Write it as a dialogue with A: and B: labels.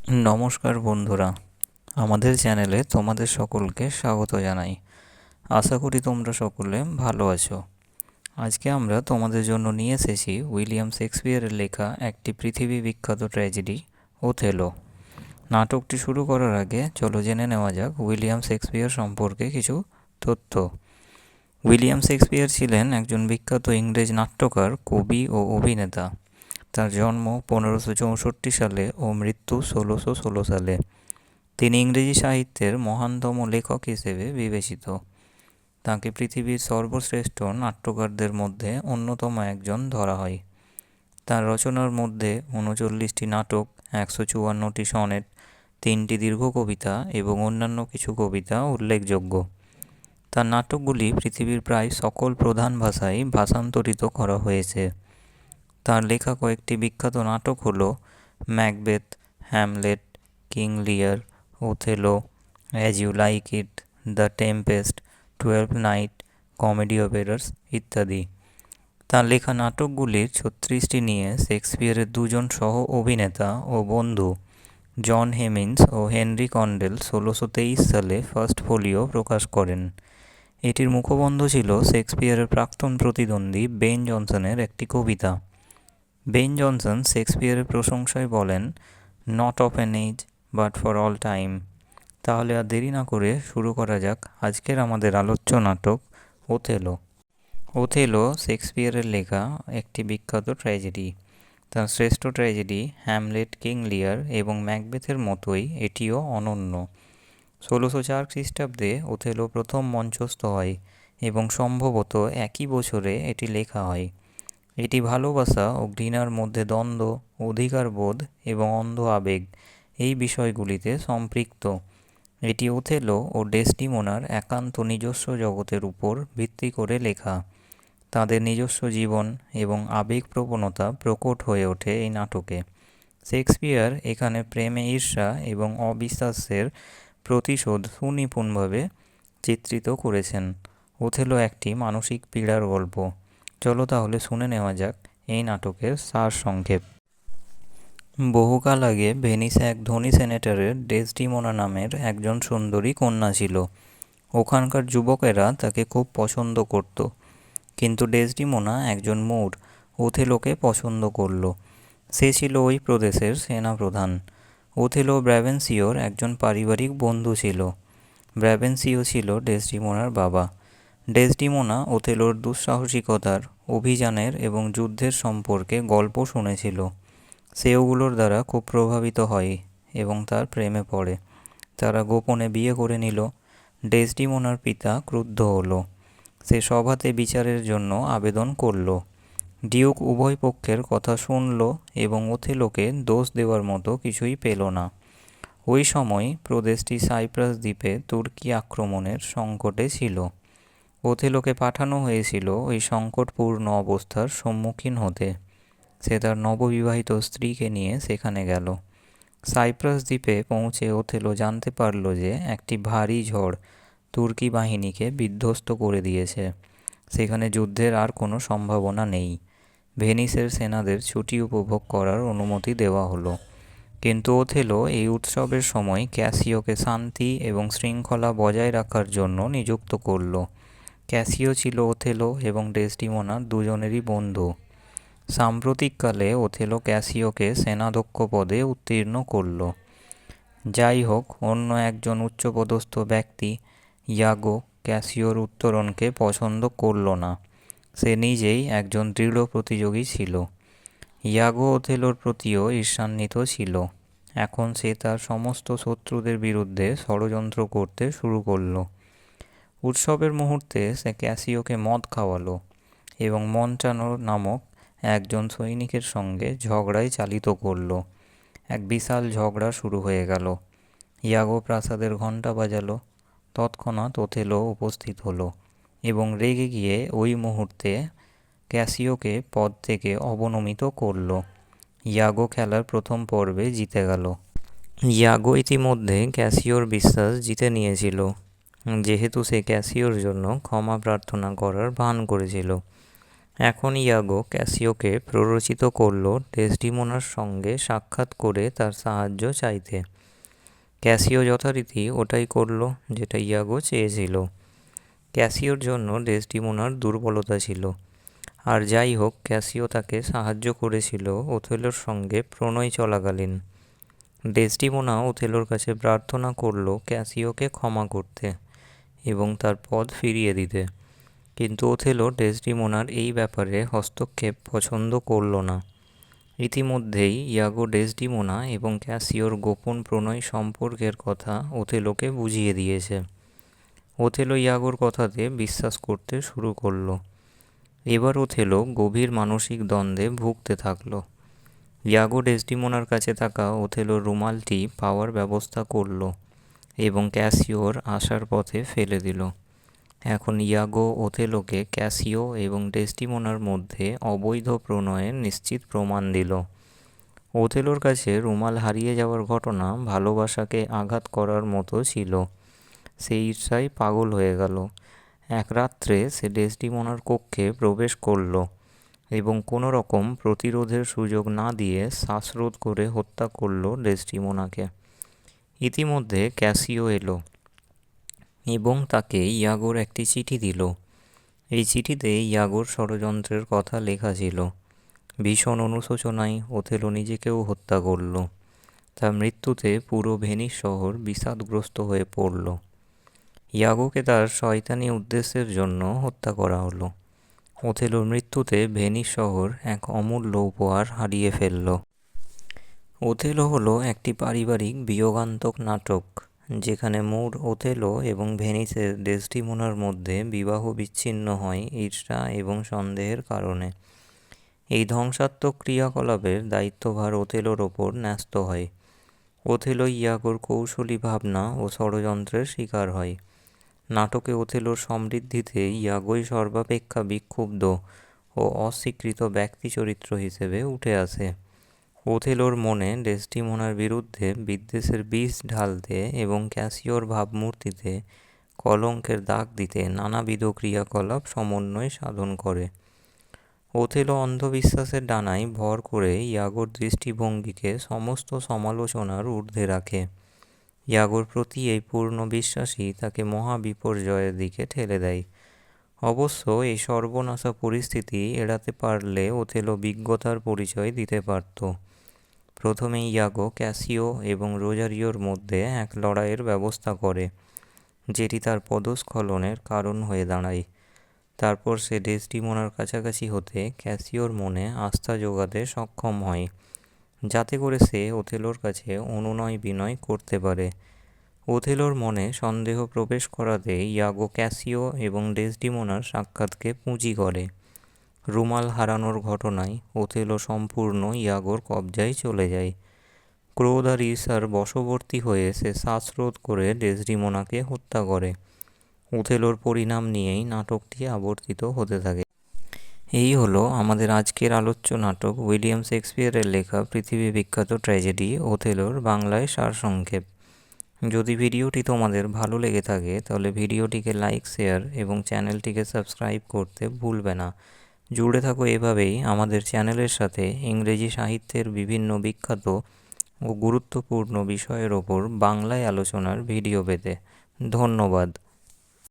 A: নমস্কার বন্ধুরা, আমাদের চ্যানেলে তোমাদের সকলকে স্বাগত জানাই। আশা করি তোমরা সকলে ভালো আছো। আজকে আমরা তোমাদের জন্য নিয়ে এসেছি উইলিয়াম শেক্সপিয়ারের লেখা একটি পৃথিবী বিখ্যাত ট্র্যাজেডি, ওথেলো। নাটকটি শুরু করার আগে চলো জেনে নেওয়া যাক উইলিয়াম শেক্সপিয়ার সম্পর্কে কিছু তথ্য। উইলিয়াম শেক্সপিয়ার ছিলেন একজন বিখ্যাত ইংরেজ নাট্যকার, কবি ও অভিনেতা। তার জন্ম 1564 সালে ও মৃত্যু 1616 সালে। তিনি ইংরেজি সাহিত্যের মহানতম লেখক হিসেবে বিবেচিত। তাকে পৃথিবীর সর্বশ্রেষ্ঠ নাট্যকারদের মধ্যে অন্যতম একজন ধরা হয়। তার রচনার মধ্যে 39টি নাটক, 154টি সনেট, 3টি দীর্ঘ কবিতা এবং অন্যান্য কিছু কবিতা উল্লেখযোগ্য। তার নাটকগুলি পৃথিবীর প্রায় সকল প্রধান ভাষায় ভাষান্তরিত করা হয়েছে। তার লেখা কয়েকটি বিখ্যাত নাটক হল Macbeth, Hamlet, King Lear, Othello, as you like it, the Tempest, 12 night, comedy of errors ইত্যাদি। তার লেখা নাটকগুলির 36টি নিয়ে শেক্সপিয়ারের দুজন সহ অভিনেতা ও বন্ধু জন হেমিন্স ও হেনরি কন্ডেল 1623 সালে ফার্স্ট ফোলিও প্রকাশ করেন। এটির মুখবন্ধ ছিল শেক্সপিয়ারের প্রাক্তন প্রতিদ্বন্দ্বী বেন জনসনের একটি কবিতা। বেন জনসন শেক্সপিয়ারের প্রশংসায় বলেন, not of an age but for all time. তাহলে আর দেরি না করে শুরু করা যাক আজকের আমাদের আলোচ্য নাটক ওথেলো। ওথেলো শেক্সপিয়ারের লেখা একটি বিখ্যাত ট্র্যাজেডি। তার শ্রেষ্ঠ ট্র্যাজেডি হ্যামলেট, কিং লিয়ার এবং ম্যাকবেথের মতোই এটিও অনন্য। 1604 খ্রিস্টাব্দে ওথেলো প্রথম মঞ্চস্থ হয় এবং সম্ভবত একই বছরে এটি লেখা হয়। এটি ভালোবাসা ও ঘৃণার মধ্যে দ্বন্দ্ব, অধিকারবোধ এবং অন্ধ আবেগ এই বিষয়গুলিতে সম্পৃক্ত। এটি ওথেলো ও ডেসডিমোনার একান্ত নিজস্ব জগতের উপর ভিত্তি করে লেখা। তাদের নিজস্ব জীবন এবং আবেগপ্রবণতা প্রকট হয়ে ওঠে এই নাটকে। শেক্সপিয়ার এখানে প্রেমে ঈর্ষা এবং অবিশ্বাসের প্রতিশোধ সুনিপুণভাবে চিত্রিত করেছেন। ওথেলো একটি মানসিক পীড়ার গল্প। চলো তাহলে শুনে নেওয়া যাক এই নাটকের সারসংক্ষেপ। বহুকাল আগে ভেনিসে এক ধনী সেনেটরের ডেসডিমোনা নামের একজন সুন্দরী কন্যা ছিল। ওখানকার যুবকেরা তাকে খুব পছন্দ করত, কিন্তু ডেসডিমোনা একজন মূঢ় ওথেলোকে পছন্দ করল। সে ছিল ওই প্রদেশের সেনাপ্রধান। ওথেলো ব্রাবেন্সিওর একজন পারিবারিক বন্ধু ছিল। ব্রাবেন্সিও ছিল ডেসডিমোনার বাবা। ডেসডিমোনা ওথেলোর দুঃসাহসিকতার, অভিযানের এবং যুদ্ধের সম্পর্কে গল্প শুনেছিল। সে ওগুলোর দ্বারা খুব প্রভাবিত হয় এবং তার প্রেমে পড়ে। তারা গোপনে বিয়ে করে নিল। ডেসডিমোনার পিতা ক্রুদ্ধ হলো। সে সভাতে বিচারের জন্য আবেদন করল। ডিউক উভয় পক্ষের কথা শুনল এবং ওথেলোকে দোষ দেওয়ার মতো কিছুই পেল না। ওই সময় প্রদেশটি সাইপ্রাস দ্বীপে তুর্কি আক্রমণের সংকটে ছিল। ওথেলোকে পাঠানো হয়েছিল ওই সংকটপূর্ণ অবস্থার সম্মুখীন হতে। সে তার নববিবাহিত স্ত্রীকে নিয়ে সেখানে গেল। সাইপ্রাস দ্বীপে পৌঁছে ওথেলো জানতে পারল যে একটি ভারী ঝড় তুর্কি বাহিনীকে বিধ্বস্ত করে দিয়েছে। সেখানে যুদ্ধের আর কোনো সম্ভাবনা নেই। ভেনিসের সেনাদের ছুটি উপভোগ করার অনুমতি দেওয়া হলো। কিন্তু ওথেলো এই উৎসবের সময় ক্যাসিওকে শান্তি এবং শৃঙ্খলা বজায় রাখার জন্য নিযুক্ত করল। ক্যাসিও ছিল ওথেলো এবং ডেসডিমোনা দুজনেরই বন্ধু। সাম্প্রতিককালে ওথেলো ক্যাসিওকে সেনাধ্যক্ষ পদে উত্তীর্ণ করল। যাই হোক, অন্য একজন উচ্চপদস্থ ব্যক্তি ইয়াগো ক্যাসিওর উত্তরণকে পছন্দ করল না। সে নিজেই একজন দৃঢ় প্রতিযোগী ছিল। ইয়াগো ওথেলোর প্রতিও ঈর্ষান্বিত ছিল। এখন সে তার সমস্ত শত্রুদের বিরুদ্ধে ষড়যন্ত্র করতে শুরু করল। উৎসবের মুহূর্তে সে ক্যাসিওকে মদ খাওয়ালো এবং মন্টানো নামক একজন সৈনিকের সঙ্গে ঝগড়ায় চালিত করল। এক বিশাল ঝগড়া শুরু হয়ে গেল। ইয়াগো প্রাসাদের ঘণ্টা বাজালো। তৎক্ষণাৎ ওথেলো উপস্থিত হলো এবং রেগে গিয়ে ওই মুহূর্তে ক্যাসিওকে পদ থেকে অবনমিত করল। ইয়াগো খেলার প্রথম পর্বে জিতে গেল। ইয়াগো ইতিমধ্যে ক্যাসিওর বিশ্বাস জিতে নিয়েছিল, যেহেতু সে ক্যাসিওর জন্য ক্ষমা প্রার্থনা করার ভান করেছিল। এখন ইয়াগো ক্যাসিওকে প্ররোচিত করল ডেসডিমোনার সঙ্গে সাক্ষাৎ করে তার সাহায্য চাইতে। ক্যাসিও যথারীতি ওটাই করল যেটা ইয়াগো চেয়েছিল। ক্যাসিওর জন্য ডেসডিমোনার দুর্বলতা ছিল, আর যাই হোক ক্যাসিও তাকে সাহায্য করেছিল ওথেলোর সঙ্গে প্রণয় চলাকালীন। ডেসডিমোনা ওথেলোর কাছে প্রার্থনা করল ক্যাসিওকে ক্ষমা করতে এবং তার পদ ফিরিয়ে দিতে, কিন্তু ওথেলো ডেসডিমোনার এই ব্যাপারে হস্তক্ষেপ পছন্দ করল না। ইতিমধ্যেই ইয়াগো ডেসডিমোনা এবং ক্যাসিওর গোপন প্রণয় সম্পর্কের কথা ওথেলোকে বুঝিয়ে দিয়েছে। ওথেলো ইয়াগোর কথাতে বিশ্বাস করতে শুরু করলো। এবার ওথেলো গভীর মানসিক দ্বন্দ্বে ভুগতে থাকলো। ইয়াগো ডেসডিমোনার কাছে থাকা ওথেলোর রুমালটি পাওয়ার ব্যবস্থা করলো এবং ক্যাসিওর আসার পথে ফেলে দিল। এখন ইয়াগো ওথেলোকে ক্যাসিও এবং ডেসডিমোনার মধ্যে অবৈধ প্রণয়ের নিশ্চিত প্রমাণ দিল। ওথেলোর কাছে রুমাল হারিয়ে যাওয়ার ঘটনা ভালোবাসাকে আঘাত করার মতো ছিল। সেই ঈর্ষায় পাগল হয়ে গেল। এক রাত্রে সে ডেসডিমোনার কক্ষে প্রবেশ করল এবং কোনো রকম প্রতিরোধের সুযোগ না দিয়ে শ্বাসরোধ করে হত্যা করল ডেসডিমোনাকে। ইতিমধ্যে ক্যাসিও এলো এবং তাকে ইয়াগোর একটি চিঠি দিল। এই চিঠিতে ইয়াগোর ষড়যন্ত্রের কথা লেখা ছিল। ভীষণ অনুশোচনায় ওথেলো নিজেকেও হত্যা করল। তার মৃত্যুতে পুরো ভেনিস শহর বিষাদগ্রস্ত হয়ে পড়ল। ইয়াগোকে তার শয়তানি উদ্দেশ্যের জন্য হত্যা করা হলো। ওথেলোর মৃত্যুতে ভেনিস শহর এক অমূল্য উপহার হারিয়ে ফেলল। ওথেলো হলো একটি পারিবারিক বিয়োগান্তক নাটক, যেখানে মূর ওথেলো এবং ভেনিসের ডেসডিমোনার মধ্যে বিবাহ বিচ্ছিন্ন হয় ঈর্ষা এবং সন্দেহের কারণে। এই ধ্বংসাত্মক ক্রিয়াকলাপের দায়িত্বভার ওথেলোর ওপর ন্যস্ত হয়। ওথেলো ইয়াগোর কৌশলী ভাবনা ও ষড়যন্ত্রের শিকার হয়। নাটকে ওথেলোর সমৃদ্ধিতে ইয়াগোই সর্বাপেক্ষা বিক্ষুব্ধ ও অস্বীকৃত ব্যক্তি চরিত্র হিসেবে উঠে আসে। ওথেলোর মনে ডেসডিমোনার বিরুদ্ধে বিদ্বেষের বীজ ঢালতে এবং ক্যাসিওর ভাবমূর্তিতে কলঙ্কের দাগ দিতে নানাবিধ ক্রিয়াকলাপ সমন্বয় সাধন করে। ওথেলো অন্ধবিশ্বাসের ডানায় ভর করে ইয়াগোর দৃষ্টিভঙ্গিকে সমস্ত সমালোচনার ঊর্ধ্বে রাখে। ইয়াগোর প্রতি এই পূর্ণ বিশ্বাসই তাকে মহা বিপর্যয়ের দিকে ঠেলে দেয়। অবশ্য এই সর্বনাশা পরিস্থিতি এড়াতে পারলে ওথেলো বিজ্ঞতার পরিচয় দিতে পারত। প্রথমে ইয়াগো ক্যাসিও এবং রোজারিওর মধ্যে এক লড়াইয়ের ব্যবস্থা করে, যেটি তার পদস্খলনের কারণ হয়ে দাঁড়ায়। তারপর সে ডেসডিমোনার কাছাকাছি হতে ক্যাসিওর মনে আস্থা জোগাতে সক্ষম হয়, যাতে করে সে ওথেলোর কাছে অনুনয় বিনয় করতে পারে। ওথেলোর মনে সন্দেহ প্রবেশ করাতে ইয়াগো ক্যাসিও এবং ডেসডিমোনার সাক্ষাৎকে পুঁজি করে। রুমাল হারানোর ঘটনায় ওথেলো সম্পূর্ণ ইয়াগোর কবজায় চলে যায়। ক্রোধ আর ঈর্ষার বশবর্তী হয়ে সে শ্বাসরোধ করে ডেসডিমোনাকে হত্যা করে। ওথেলোর পরিণাম নিয়েই নাটকটি আবর্তিত হতে থাকে। এই হলো আমাদের আজকের আলোচ্য নাটক উইলিয়াম শেক্সপিয়ারের লেখা পৃথিবী বিখ্যাত ট্র্যাজেডি ওথেলোর বাংলায় সারসংক্ষেপ। যদি ভিডিওটি তোমাদের ভালো লেগে থাকে তাহলে ভিডিওটিকে লাইক, শেয়ার এবং চ্যানেলটিকে সাবস্ক্রাইব করতে ভুলবে না। জুড়ে থাকো এভাবেই আমাদের চ্যানেলের সাথে ইংরেজি সাহিত্যের বিভিন্ন বিখ্যাত ও গুরুত্বপূর্ণ বিষয়ের ওপর বাংলায় আলোচনার ভিডিও পেতে। ধন্যবাদ।